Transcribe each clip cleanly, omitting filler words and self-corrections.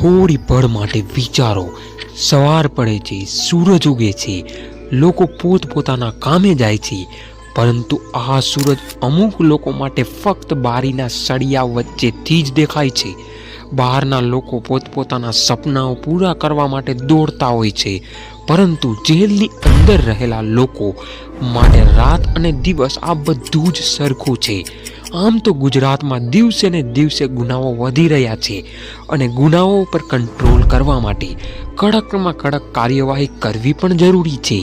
થોડી પળ માટે વિચારો, સવાર પડે છે, સૂરજ ઉગે છે, લોકો પોતપોતાના કામે જાય છે, પરંતુ આ સૂરજ અમુક લોકો માટે ફક્ત બારીના સળિયા વચ્ચેથી જ દેખાય છે. બહારના લોકો પોતપોતાના સપનાઓ પૂરા કરવા માટે દોડતા હોય છે, પરંતુ જેલની અંદર રહેલા લોકો માટે રાત અને દિવસ આ બધું જ સરખું છે. આમ તો ગુજરાતમાં દિવસે ને દિવસે ગુનાઓ વધી રહ્યા છે અને ગુનાઓ પર કંટ્રોલ કરવા માટે કડકમાં કડક કાર્યવાહી કરવી પણ જરૂરી છે.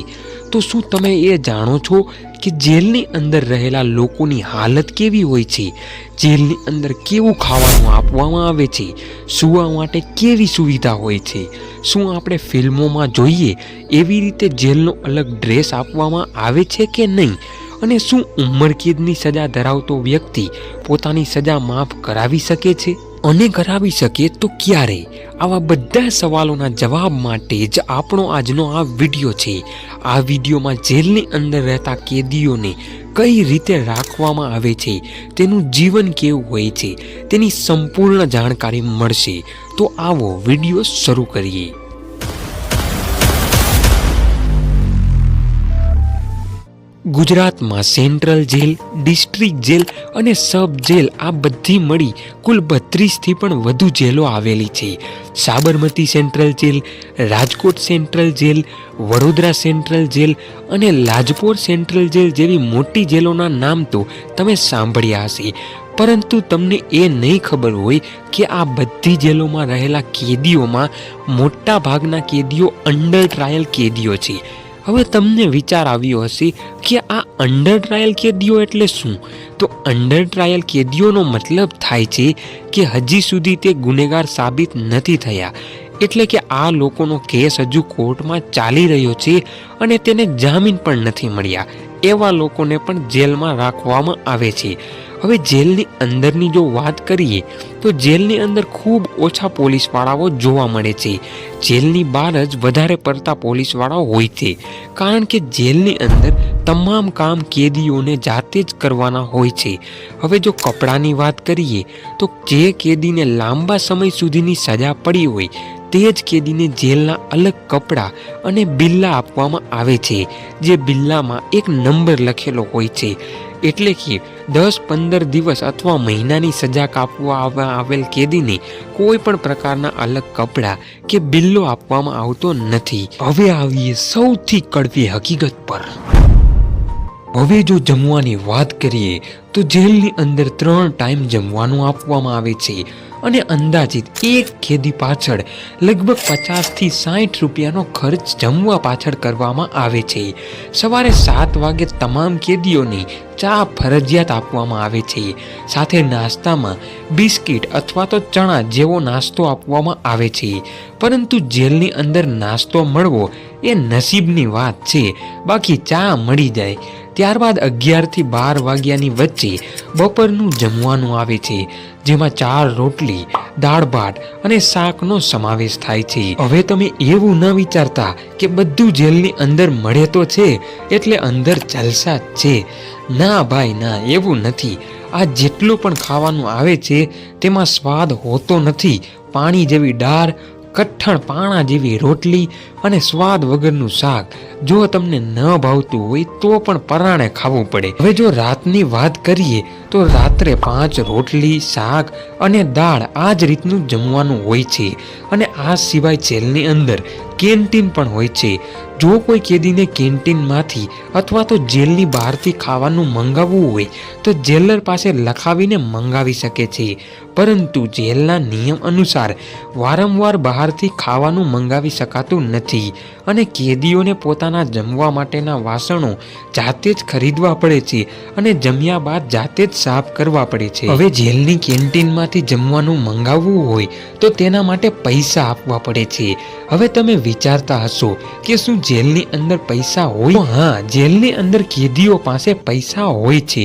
તો શું તમે એ જાણો છો કે જેલની અંદર રહેલા લોકોની હાલત કેવી હોય છે? જેલની અંદર કેવું ખાવાનું આપવામાં આવે છે? સૂવા માટે કેવી સુવિધા હોય છે? શું આપણે ફિલ્મોમાં જોઈએ એવી રીતે જેલનો અલગ ડ્રેસ આપવામાં આવે છે કે નહીં? અને શું ઉંમરકેદની સજા ધરાવતો વ્યક્તિ પોતાની સજા માફ કરાવી શકે છે? અને કરાવી શકે તો ક્યારે? આવા બધા સવાલોના જવાબ માટે જ આપણો આજનો આ વિડીયો છે. આ વિડીયોમાં જેલની અંદર રહેતા કેદીઓને કઈ રીતે રાખવામાં આવે છે, તેનું જીવન કેવું હોય છે, તેની સંપૂર્ણ જાણકારી મળશે. તો આવો વિડીયો શરૂ કરીએ. ગુજરાતમાં સેન્ટ્રલ જેલ, ડિસ્ટ્રિક્ટ જેલ અને સબ જેલ આ બધી મળી કુલ 32થી પણ વધુ જેલો આવેલી છે. Sabarmati central jail, Rajkot central jail, Vadodara central jail અને લાજપોર સેન્ટ્રલ જેલ જેવી મોટી જેલોના નામ તો તમે સાંભળ્યા હશે, પરંતુ તમને એ નહીં ખબર હોય કે આ બધી જેલોમાં રહેલા કેદીઓમાં મોટા ભાગના કેદીઓ અંડર ટ્રાયલ કેદીઓ છે. હવે તમને વિચાર આવ્યો હશે કે આ અંડર ટ્રાયલ કેદીઓ એટલે શું? તો અંડર ટ્રાયલ કેદીઓનો મતલબ થાય છે કે હજી સુધી તે ગુનેગાર સાબિત નથી થયા, એટલે કે આ લોકોનો કેસ હજુ કોર્ટમાં ચાલી રહ્યો છે અને તેને જામીન પણ નથી મળ્યા. એવા લોકોને પણ જેલમાં રાખવામાં આવે છે. હવે જેલની અંદરની જો વાત કરીએ તો જેલની અંદર ખૂબ ઓછા પોલીસવાળાઓ જોવા મળે છે. જેલની બહાર જ વધારે પડતા પોલીસવાળાઓ હોય છે, કારણ કે જેલની અંદર તમામ કામ કેદીઓને જાતે જ કરવાના હોય છે. હવે જો કપડાની વાત કરીએ તો જે કેદીને લાંબા સમય સુધીની સજા પડી હોય તે જ કેદીને જેલના અલગ કપડાં અને બિલ્લા આપવામાં આવે છે. જે બિલ્લામાં એક નંબર લખેલો હોય છે, એટલે કે 10-15 દિવસ અથવા મહિનાની સજા કાપવા આવેલ કેદીને કોઈ પણ પ્રકારના અલગ કપડાં કે બિલ્લો આપવામાં આવતો નથી. હવે આવીએ સૌથી કડવી હકીકત પર. હવે જો જમવાની વાત કરીએ તો જેલની અંદર 3 ટાઈમ જમવાનું આપવામાં આવે છે અને અંદાજિત એક કેદી પાછળ લગભગ 50થી 60 રૂપિયાનો ખર્ચ જમવા પાછળ કરવામાં આવે છે. સવારે 7 વાગે તમામ કેદીઓને ચા ફરજિયાત આપવામાં આવે છે. સાથે નાસ્તામાં બિસ્કિટ અથવા તો ચણા જેવો નાસ્તો આપવામાં આવે છે. પરંતુ જેલની અંદર નાસ્તો મળવો એ નસીબની વાત છે, બાકી ચા મળી જાય. ત્યારબાદ 11થી 12 વાગ્યાની વચ્ચે બપોરનું જમવાનું આવે છે, જેમાં 4 રોટલી, દાળ ભાત અને શાકનો સમાવેશ થાય છે. હવે તમે એવું ન વિચારતા કે બધું જેલની અંદર મળે તો છે એટલે અંદર જલસા જ છે. ના ભાઈ ના, એવું નથી. આ જેટલું પણ ખાવાનું આવે છે તેમાં સ્વાદ હોતો નથી. પાણી જેવી દાળ, કઠણ પાણા જેવી રોટલી અને સ્વાદ વગરનું શાક. જો તમને ન ભાવતું હોય તો પણ પરાણે ખાવું પડે. હવે જો રાતની વાત કરીએ તો રાત્રે 5 રોટલી, શાક અને દાળ આ જ રીતનું જમવાનું હોય છે. અને આ સિવાય જેલની અંદર કેન્ટીન પણ હોય છે. જો કોઈ કેદીને કેન્ટીનમાંથી અથવા તો જેલની બહારથી ખાવાનું મંગાવવું હોય તો જેલર પાસે લખાવીને મંગાવી શકે છે, પરંતુ જેલના નિયમ અનુસાર વારંવાર બહારથી ખાવાનું મંગાવી શકાતું નથી અને કેદીઓને પોતાના જમવા માટેના વાસણો જાતે જ ખરીદવા પડે છે અને જમ્યા બાદ જાતે જ સાફ કરવા પડે છે. હવે જેલની કેન્ટીનમાંથી જમવાનું મંગાવવું હોય તો તેના માટે પૈસા આપવા પડે છે. હવે તમે વિચારતા હશો કે શું જેલની અંદર પૈસા હોય? હા, જેલની અંદર કેદીઓ પાસે પૈસા હોય છે,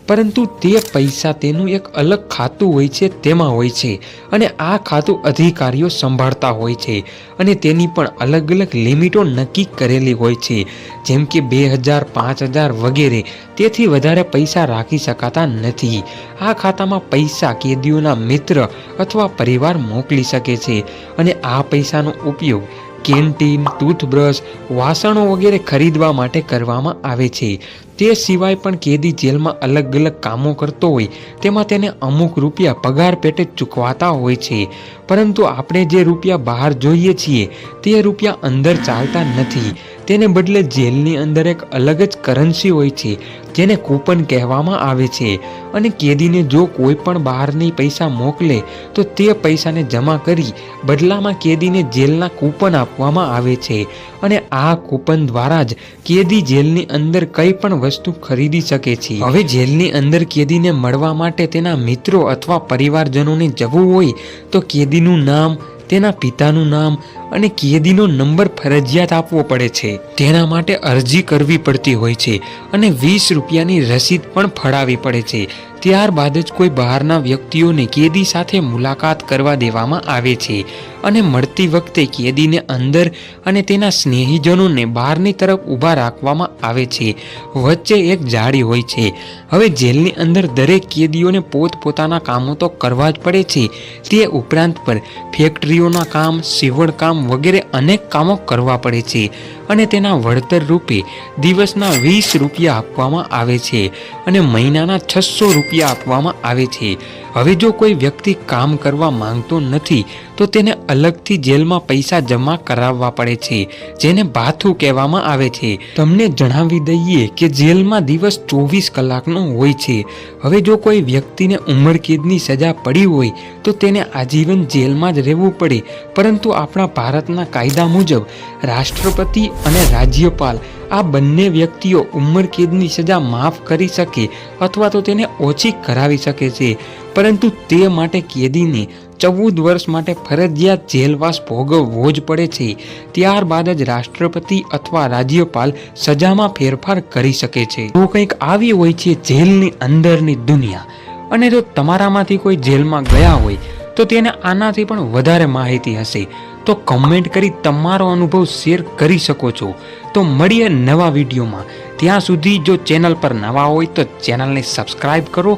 પરંતુ તે પૈસા તેનું એક અલગ ખાતું હોય છે તેમાં હોય છે અને આ ખાતું અધિકારીઓ સંભાળતા હોય છે અને તેની પણ અલગ અલગ લિમિટો નક્કી કરેલી હોય છે, જેમ કે 2000, 5000 વગેરે. તેથી વધારે પૈસા રાખી શકાતા નથી. આ ખાતામાં પૈસા કેદીઓના મિત્ર અથવા પરિવાર મોકલી શકે છે અને આ પૈસાનો ઉપયોગ કેન્ટીન, ટૂથબ્રશ, વાસણો વગેરે ખરીદવા માટે કરવામાં આવે છે. તે સિવાય પણ કેદી જેલમાં અલગ અલગ કામો કરતો હોય તેમાં તેને અમુક રૂપિયા પગાર પેટે ચૂકવાતા હોય છે. પરંતુ આપણે જે રૂપિયા બહાર જોઈએ છીએ તે રૂપિયા અંદર ચાલતા નથી. તેને બદલે જેલની અંદર એક અલગ જ કરન્સી હોય છે જેને કૂપન કહેવામાં આવે છે અને કેદીને જો કોઈ પણ બહારની પૈસા મોકલે તો તે પૈસાને જમા કરી બદલામાં કેદીને જેલના કૂપન આપવામાં આવે છે અને આ કૂપન દ્વારા જ કેદી જેલની અંદર કંઈ પણ વસ્તુ ખરીદી શકે છે. હવે જેલની અંદર કેદીને મળવા માટે તેના મિત્રો અથવા પરિવારજનોને જવું હોય તો કેદીનું નામ, તેના પિતાનું નામ અને કેદીનો નંબર ફરજિયાત આપવો પડે છે. તેના માટે અરજી કરવી પડતી હોય છે અને 20 રૂપિયાની રસીદ પણ ફાળવવી પડે છે. ત્યારબાદ જ કોઈ બહારના વ્યક્તિઓને કેદી સાથે મુલાકાત કરવા દેવામાં આવે છે અને મળતી વખતે કેદીને અંદર અને તેના સ્નેહીજનોને બહારની તરફ ઊભા રાખવામાં આવે છે. વચ્ચે એક જાળી હોય છે. હવે જેલની અંદર દરેક કેદીઓને પોતપોતાના કામો તો કરવા જ પડે છે. તે ઉપરાંત પર ફેક્ટરીઓના કામ, સીવણ કામ વગેરે અનેક કામો કરવા પડે છે અને તેના વળતર રૂપે દિવસના 20 રૂપિયા આપવામાં આવે છે અને મહિનાના 600 રૂપિયા આપવામાં આવે છે. હવે જો કોઈ વ્યક્તિ કામ કરવા માંગતો નથી તો તેને અલગથી જેલમાં પૈસા જમા કરાવવા પડે છે જેને ભાથું કહેવામાં આવે છે. તમને જણાવી દઈએ કે જેલમાં દિવસ 24 કલાકનો હોય છે. હવે જો કોઈ વ્યક્તિને ઉંમરકેદની સજા પડી હોય તો તેને આજીવન જેલમાં જ રહેવું પડે, પરંતુ આપણા ભારતના કાયદા મુજબ રાષ્ટ્રપતિ અને રાજ્યપાલ આ બંને વ્યક્તિઓ ઉંમરકેદની સજા માફ કરી શકે અથવા તો તેને ઓછી કરાવી શકે છે, પરંતુ તે માટે કેદીને 14 વર્ષ માટે ફરજિયાત જેલવાસ ભોગવવો જ પડે છે. ત્યારબાદ જ રાષ્ટ્રપતિ અથવા રાજ્યપાલ સજામાં ફેરફાર કરી શકે છે. તો કંઈક આવી હોય છે જેલની અંદરની દુનિયા. અને જો તમારામાંથી કોઈ જેલમાં ગયા હોય તો તેને આનાથી પણ વધારે માહિતી હશે તો કમેન્ટ કરી તમારો અનુભવ શેર કરી શકો છો. તો મળીએ નવા વિડીયોમાં. ત્યાં સુધી જો ચેનલ પર નવા હોય તો ચેનલને સબસ્ક્રાઇબ કરો.